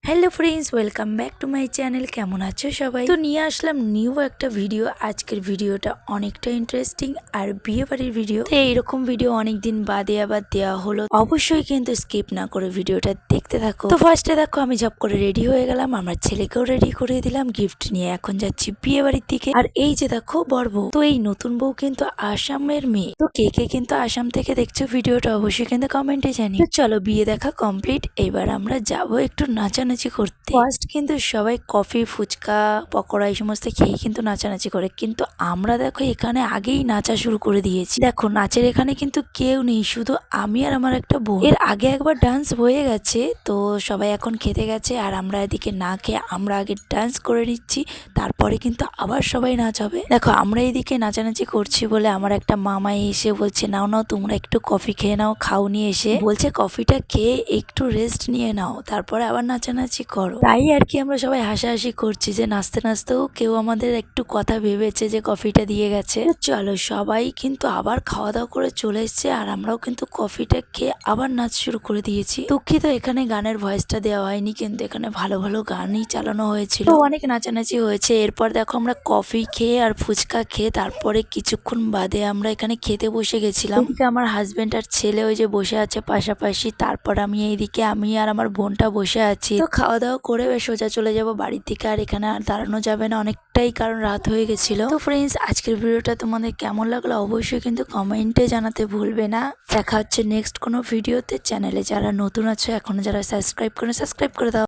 Hello friends, welcome back to my channel. কেমন আছো সবাই? তো নিয়ে আসলাম নিউ একটা ভিডিও। আজকের ভিডিওটা অনেকটা ইন্টারেস্টিং আর বিয়ে বাড়ির ভিডিও। তো এইরকম ভিডিও অনেকদিন বাদে আবার দেওয়া হলো। অবশ্যই কিন্তু স্কিপ না করে ভিডিওটা দেখতে থাকো। তো ফার্স্টে দেখো আমি ঝপ করে রেডি হয়ে গেলাম, আমার ছেলেকেও রেডি করে দিলাম গিফট নিয়ে। এখন যাচ্ছি বিয়ে বাড়ির দিকে। আর এই যে দেখো বর বউ, তো এই নতুন বউ কিন্তু আসামের মেয়ে। তো কে কে কিন্তু আসাম থেকে দেখছো ভিডিওটা অবশ্যই কিন্তু কমেন্টে জানি। তো চলো বিয়ে দেখা কমপ্লিট, এবার আমরা যাবো একটু নাচানাচি করতে। ফার্স্ট কিন্তু সবাই কফি ফুচকা পকোড়া এই সমস্ত খেয়ে কিন্তু নাচানাচি করে, কিন্তু আমরা দেখো এখানে আগেই নাচা শুরু করে দিয়েছি। দেখো নাচের এখানে কিন্তু কেউ নেই, শুধু আমি আর আমার একটা বোন। এর আগে একবার ডান্স হয়ে গেছে, তো সবাই এখন খেতে গেছে আর আমরা এদিকে না খেয়ে আমরা আগে ডান্স করে নিচ্ছি, তারপরে কিন্তু আবার সবাই নাচ হবে। দেখো আমরা এদিকে নাচানাচি করছি বলে আমার একটা মামাই এসে বলছে নাও নাও তোমরা একটু কফি খেয়ে নাও। খাও নিয়ে এসে বলছে কফিটা খেয়ে একটু রেস্ট নিয়ে নাও, তারপরে আবার নাচানাচি করো। তাই আর কি আমরা সবাই হাসাহাসি করছি যে নাচতে নাচতেও কেউ আমাদের একটু কথা ভেবেছে যে কফিটা দিয়ে গেছে। চলো সবাই কিন্তু আবার খাওয়া দাওয়া করে চলে এসছে আর আমরাও কিন্তু কফিটা খেয়ে আবার নাচ শুরু করে দিয়েছি। দুঃখিত এখানে গানের ভয়েসটা দেওয়া হয়নি, কিন্তু এখানে ভালো ভালো গানই চালানো হয়েছিল, তো অনেক নাচানাচি হয়েছে। এরপর দেখো আমরা কফি খেয়ে আর ফুচকা খেয়ে তারপরে কিছুক্ষণ বাদে আমরা এখানে খেতে বসে গেছিলাম। এদিকে আমার হাজবেন্ড আর ছেলে ওই যে বসে আছে পাশাপাশি, তারপর আমি এইদিকে আমি আর আমার বোনটা বসে আছি। তো খাওয়া দাওয়া করে সোজা চলে যাব বাড়ির দিকে, আর এখানে আর দাঁড়ানো যাবে না অনেকটাই, কারণ রাত হয়ে গেছিল। তো ফ্রেন্ডস আজকের ভিডিওটা তোমাদের কেমন লাগলো অবশ্যই কিন্তু কমেন্টে জানাতে ভুলবে না। দেখা হচ্ছে নেক্সট কোনো ভিডিওতে। চ্যানেলে যারা নতুন আছো এখনো যারা সাবস্ক্রাইব করে দাও।